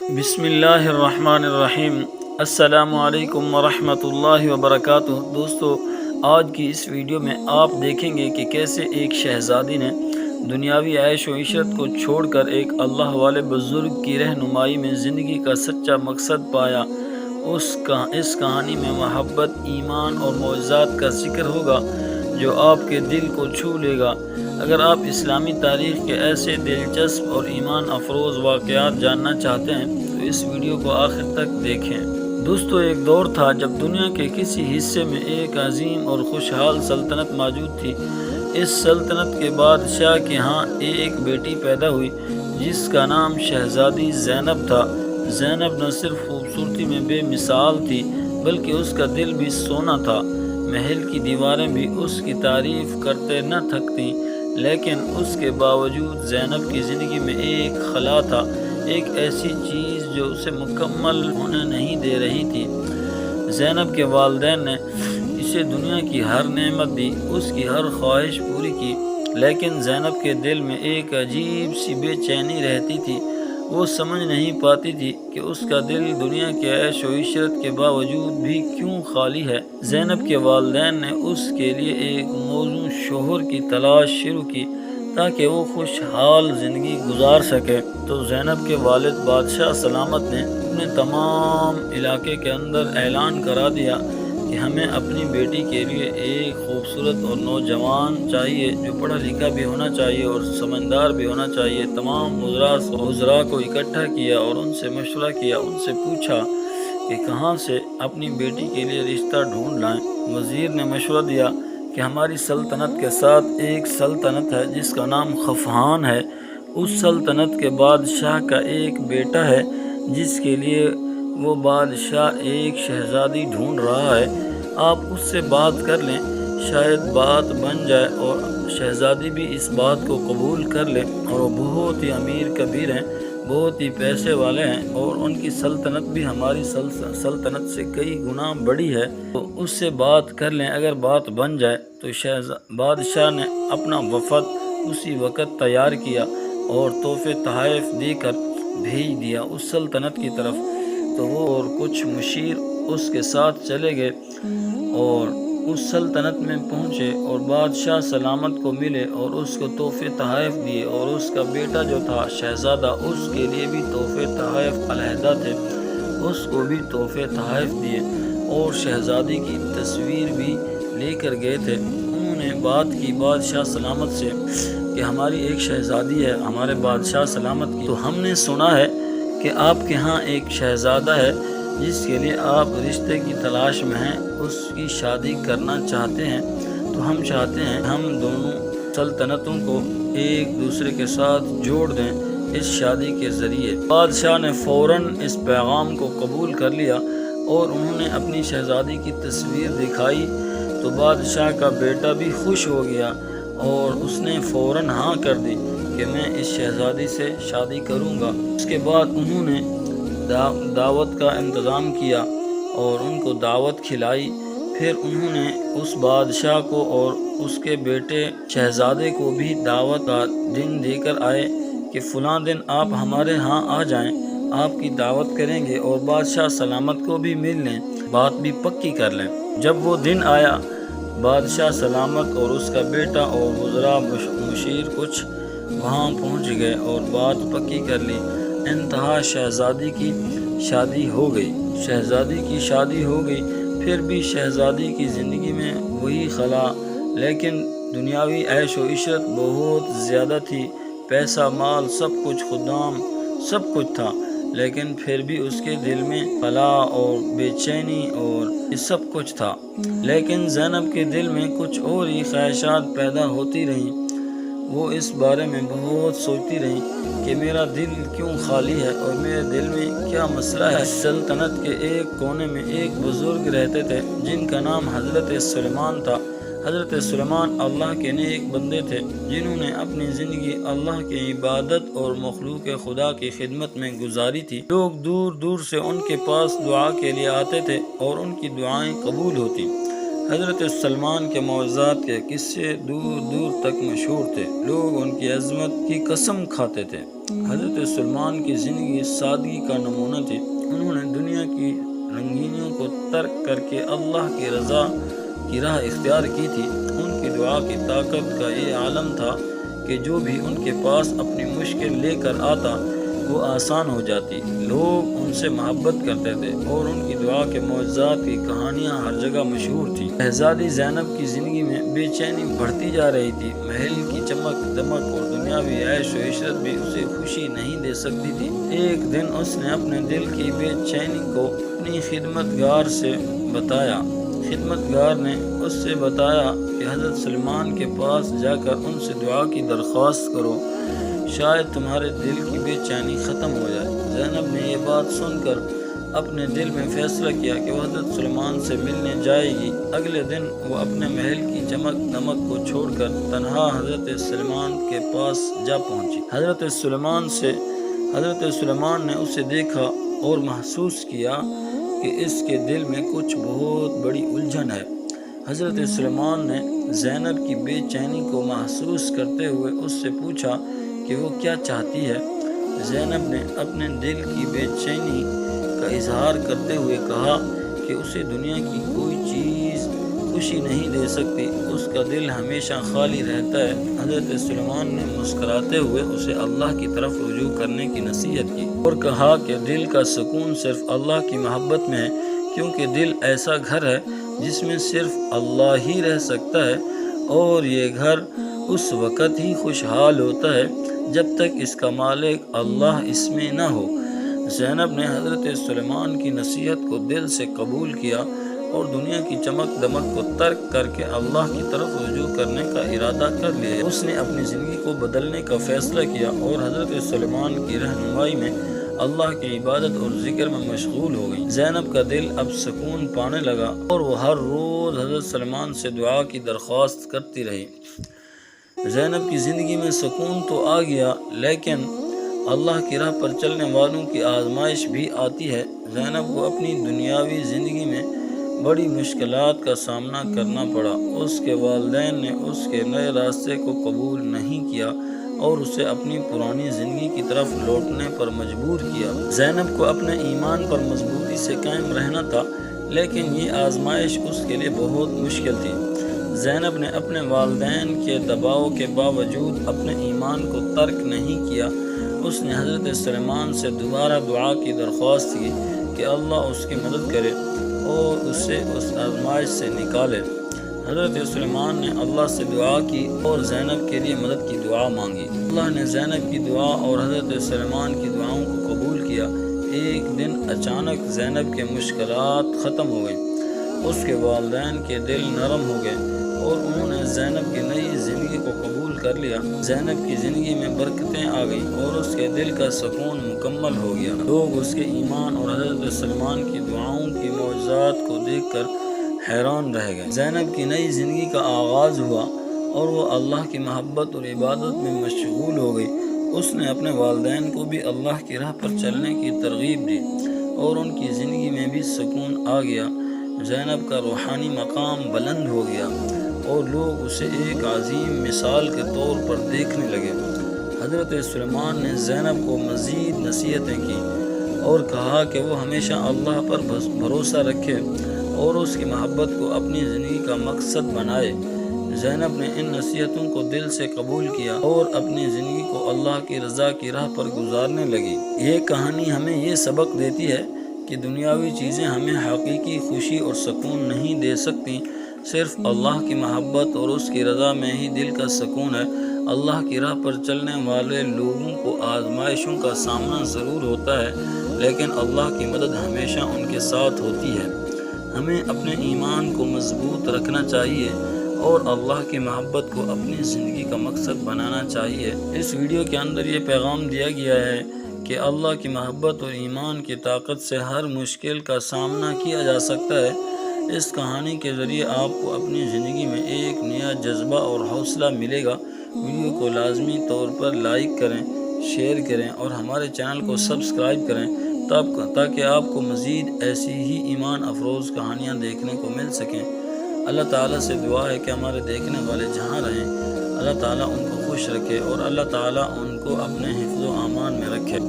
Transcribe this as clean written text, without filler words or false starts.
بسم اللہ الرحمن الرحیم۔ السلام علیکم ورحمۃ اللہ وبرکاتہ۔ دوستو، آج کی اس ویڈیو میں آپ دیکھیں گے کہ کیسے ایک شہزادی نے دنیاوی عیش و عشرت کو چھوڑ کر ایک اللہ والے بزرگ کی رہنمائی میں زندگی کا سچا مقصد پایا۔ اس کہانی میں محبت، ایمان اور معجزات کا ذکر ہوگا جو آپ کے دل کو چھو لے گا۔ اگر آپ اسلامی تاریخ کے ایسے دلچسپ اور ایمان افروز واقعات جاننا چاہتے ہیں تو اس ویڈیو کو آخر تک دیکھیں۔ دوستو، ایک دور تھا جب دنیا کے کسی حصے میں ایک عظیم اور خوشحال سلطنت موجود تھی۔ اس سلطنت کے بادشاہ کے ہاں ایک بیٹی پیدا ہوئی جس کا نام شہزادی زینب تھا۔ زینب نہ صرف خوبصورتی میں بے مثال تھی بلکہ اس کا دل بھی سونا تھا۔ محل کی دیواریں بھی اس کی تعریف کرتے نہ تھکتیں، لیکن اس کے باوجود زینب کی زندگی میں ایک خلا تھا، ایک ایسی چیز جو اسے مکمل ہونے نہیں دے رہی تھی۔ زینب کے والدین نے اسے دنیا کی ہر نعمت دی، اس کی ہر خواہش پوری کی، لیکن زینب کے دل میں ایک عجیب سی بے چینی رہتی تھی۔ وہ سمجھ نہیں پاتی تھی کہ اس کا دل دنیا کے عیش و عشرت کے باوجود بھی کیوں خالی ہے۔ زینب کے والدین نے اس کے لیے ایک موزوں شوہر کی تلاش شروع کی تاکہ وہ خوشحال زندگی گزار سکے۔ تو زینب کے والد بادشاہ سلامت نے اپنے تمام علاقے کے اندر اعلان کرا دیا کہ ہمیں اپنی بیٹی کے لیے ایک خوبصورت اور نوجوان چاہیے جو پڑھا لکھا بھی ہونا چاہیے اور سمجھدار بھی ہونا چاہیے۔ تمام وزراء کو اکٹھا کیا اور ان سے مشورہ کیا، ان سے پوچھا کہ کہاں سے اپنی بیٹی کے لیے رشتہ ڈھونڈ لائیں۔ وزیر نے مشورہ دیا کہ ہماری سلطنت کے ساتھ ایک سلطنت ہے جس کا نام خفہان ہے۔ اس سلطنت کے بادشاہ کا ایک بیٹا ہے جس کے لیے وہ بادشاہ ایک شہزادی ڈھونڈ رہا ہے۔ آپ اس سے بات کر لیں، شاید بات بن جائے اور شہزادی بھی اس بات کو قبول کر لے، اور وہ بہت ہی امیر کبیر ہیں، بہت ہی پیسے والے ہیں اور ان کی سلطنت بھی ہماری سلطنت سے کئی گنا بڑی ہے۔ تو اس سے بات کر لیں، اگر بات بن جائے تو بادشاہ نے اپنا وفد اسی وقت تیار کیا اور تحفے تحائف دے کر بھیج دیا اس سلطنت کی طرف۔ تو وہ اور کچھ مشیر اس کے ساتھ چلے گئے اور اس سلطنت میں پہنچے اور بادشاہ سلامت کو ملے اور اس کو تحفے تحائف دیے، اور اس کا بیٹا جو تھا شہزادہ، اس کے لیے بھی تحفے تحائف علیحدہ تھے، اس کو بھی تحفے تحائف دیے، اور شہزادی کی تصویر بھی لے کر گئے تھے۔ انہوں نے بات کی بادشاہ سلامت سے کہ ہماری ایک شہزادی ہے ہمارے بادشاہ سلامت کی، تو ہم نے سنا ہے کہ آپ کے ہاں ایک شہزادہ ہے جس کے لیے آپ رشتے کی تلاش میں ہیں، اس کی شادی کرنا چاہتے ہیں، تو ہم چاہتے ہیں ہم دونوں سلطنتوں کو ایک دوسرے کے ساتھ جوڑ دیں اس شادی کے ذریعے۔ بادشاہ نے فوراً اس پیغام کو قبول کر لیا اور انہوں نے اپنی شہزادی کی تصویر دکھائی، تو بادشاہ کا بیٹا بھی خوش ہو گیا اور اس نے فوراً ہاں کر دی کہ میں اس شہزادی سے شادی کروں گا۔ اس کے بعد انہوں نے دعوت کا انتظام کیا اور ان کو دعوت کھلائی۔ پھر انہوں نے اس بادشاہ کو اور اس کے بیٹے شہزادے کو بھی دعوت کا دن دے کر آئے کہ فلاں دن آپ ہمارے ہاں آ جائیں، آپ کی دعوت کریں گے اور بادشاہ سلامت کو بھی مل لیں، بات بھی پکی کر لیں۔ جب وہ دن آیا، بادشاہ سلامت اور اس کا بیٹا اور وزراء مشیر کچھ وہاں پہنچ گئے اور بات پکی کر لی۔ انتہا شہزادی کی شادی ہو گئی۔ شہزادی کی شادی ہو گئی، پھر بھی شہزادی کی زندگی میں وہی خلا، لیکن دنیاوی عیش و عشرت بہت زیادہ تھی، پیسہ مال سب کچھ، خدام سب کچھ تھا، لیکن پھر بھی اس کے دل میں خلا اور بے چینی اور یہ سب کچھ تھا۔ لیکن زینب کے دل میں کچھ اور ہی خواہشات پیدا ہوتی رہیں۔ وہ اس بارے میں بہت سوچتی رہی کہ میرا دل کیوں خالی ہے اور میرے دل میں کیا مسئلہ ہے۔ سلطنت کے ایک کونے میں ایک بزرگ رہتے تھے جن کا نام حضرت سلیمان تھا۔ حضرت سلیمان اللہ کے نیک بندے تھے جنہوں نے اپنی زندگی اللہ کی عبادت اور مخلوق خدا کی خدمت میں گزاری تھی۔ لوگ دور دور سے ان کے پاس دعا کے لیے آتے تھے اور ان کی دعائیں قبول ہوتی۔ حضرت سلمان کے معجزات کے قصے دور دور تک مشہور تھے، لوگ ان کی عظمت کی قسم کھاتے تھے۔ حضرت سلمان کی زندگی سادگی کا نمونہ تھی، انہوں نے دنیا کی رنگینیوں کو ترک کر کے اللہ کی رضا کی راہ اختیار کی تھی۔ ان کی دعا کی طاقت کا یہ عالم تھا کہ جو بھی ان کے پاس اپنی مشکل لے کر آتا وہ آسان ہو جاتی، لوگ ان سے محبت کرتے تھے اور ان کی دعا کے معجزات کی کہانیاں ہر جگہ مشہور تھیں۔ شہزادی زینب کی زندگی میں بے چینی بڑھتی جا رہی تھی، محل کی چمک دمک اور دنیاوی عیش و عشرت بھی اسے خوشی نہیں دے سکتی تھی۔ ایک دن اس نے اپنے دل کی بے چینی کو اپنی خدمتگار سے بتایا۔ خدمتگار نے اس سے بتایا کہ حضرت سلمان کے پاس جا کر ان سے دعا کی درخواست کرو، شاید تمہارے دل کی بے چینی ختم ہو جائے۔ زینب نے یہ بات سن کر اپنے دل میں فیصلہ کیا کہ وہ حضرت سلمان سے ملنے جائے گی۔ اگلے دن وہ اپنے محل کی چمک دمک کو چھوڑ کر تنہا حضرت سلمان کے پاس جا پہنچی۔ حضرت سلمان نے اسے دیکھا اور محسوس کیا کہ اس کے دل میں کچھ بہت بڑی الجھن ہے۔ حضرت سلمان نے زینب کی بے چینی کو محسوس کرتے ہوئے اس سے پوچھا کہ وہ کیا چاہتی ہے۔ زینب نے اپنے دل کی بے چینی کا اظہار کرتے ہوئے کہا کہ اسے دنیا کی کوئی چیز خوشی نہیں دے سکتی، اس کا دل ہمیشہ خالی رہتا ہے۔ حضرت سلمان نے مسکراتے ہوئے اسے اللہ کی طرف رجوع کرنے کی نصیحت کی اور کہا کہ دل کا سکون صرف اللہ کی محبت میں ہے، کیونکہ دل ایسا گھر ہے جس میں صرف اللہ ہی رہ سکتا ہے، اور یہ گھر اس وقت ہی خوشحال ہوتا ہے جب تک اس کا مالک اللہ اس میں نہ ہو۔ زینب نے حضرت سلمان کی نصیحت کو دل سے قبول کیا اور دنیا کی چمک دمک کو ترک کر کے اللہ کی طرف رجوع کرنے کا ارادہ کر لیا۔ اس نے اپنی زندگی کو بدلنے کا فیصلہ کیا اور حضرت سلمان کی رہنمائی میں اللہ کی عبادت اور ذکر میں مشغول ہو گئی۔ زینب کا دل اب سکون پانے لگا اور وہ ہر روز حضرت سلمان سے دعا کی درخواست کرتی رہی۔ زینب کی زندگی میں سکون تو آ گیا، لیکن اللہ کی راہ پر چلنے والوں کی آزمائش بھی آتی ہے۔ زینب کو اپنی دنیاوی زندگی میں بڑی مشکلات کا سامنا کرنا پڑا۔ اس کے والدین نے اس کے نئے راستے کو قبول نہیں کیا اور اسے اپنی پرانی زندگی کی طرف لوٹنے پر مجبور کیا۔ زینب کو اپنے ایمان پر مضبوطی سے قائم رہنا تھا، لیکن یہ آزمائش اس کے لیے بہت مشکل تھی۔ زینب نے اپنے والدین کے دباؤ کے باوجود اپنے ایمان کو ترک نہیں کیا۔ اس نے حضرت سلمان سے دوبارہ دعا کی درخواست کی کہ اللہ اس کی مدد کرے اور اسے اس آزمائش سے نکالے۔ حضرت سلمان نے اللہ سے دعا کی اور زینب کے لیے مدد کی دعا مانگی۔ اللہ نے زینب کی دعا اور حضرت سلمان کی دعاؤں کو قبول کیا۔ ایک دن اچانک زینب کے مشکلات ختم ہو گئیں، اس کے والدین کے دل نرم ہو گئے اور انہوں نے زینب کی نئی زندگی کو قبول کر لیا۔ زینب کی زندگی میں برکتیں آ گئیں اور اس کے دل کا سکون مکمل ہو گیا۔ لوگ اس کے ایمان اور حضرت سلمان کی دعاؤں کی معجزات کو دیکھ کر حیران رہ گئے۔ زینب کی نئی زندگی کا آغاز ہوا اور وہ اللہ کی محبت اور عبادت میں مشغول ہو گئی۔ اس نے اپنے والدین کو بھی اللہ کی راہ پر چلنے کی ترغیب دی اور ان کی زندگی میں بھی سکون آ گیا۔ زینب کا روحانی مقام بلند ہو گیا اور لوگ اسے ایک عظیم مثال کے طور پر دیکھنے لگے۔ حضرت سلمان نے زینب کو مزید نصیحتیں کی اور کہا کہ وہ ہمیشہ اللہ پر بھروسہ رکھے اور اس کی محبت کو اپنی زندگی کا مقصد بنائے۔ زینب نے ان نصیحتوں کو دل سے قبول کیا اور اپنی زندگی کو اللہ کی رضا کی راہ پر گزارنے لگی۔ یہ کہانی ہمیں یہ سبق دیتی ہے کہ دنیاوی چیزیں ہمیں حقیقی خوشی اور سکون نہیں دے سکتی، صرف اللہ کی محبت اور اس کی رضا میں ہی دل کا سکون ہے۔ اللہ کی راہ پر چلنے والے لوگوں کو آزمائشوں کا سامنا ضرور ہوتا ہے، لیکن اللہ کی مدد ہمیشہ ان کے ساتھ ہوتی ہے۔ ہمیں اپنے ایمان کو مضبوط رکھنا چاہیے اور اللہ کی محبت کو اپنی زندگی کا مقصد بنانا چاہیے۔ اس ویڈیو کے اندر یہ پیغام دیا گیا ہے کہ اللہ کی محبت اور ایمان کی طاقت سے ہر مشکل کا سامنا کیا جا سکتا ہے۔ اس کہانی کے ذریعے آپ کو اپنی زندگی میں ایک نیا جذبہ اور حوصلہ ملے گا۔ ویڈیو کو لازمی طور پر لائک کریں، شیئر کریں اور ہمارے چینل کو سبسکرائب کریں تاکہ آپ کو مزید ایسی ہی ایمان افروز کہانیاں دیکھنے کو مل سکیں۔ اللہ تعالیٰ سے دعا ہے کہ ہمارے دیکھنے والے جہاں رہیں اللہ تعالیٰ ان کو خوش رکھے اور اللہ تعالیٰ ان کو اپنے حفظ و امان میں رکھے۔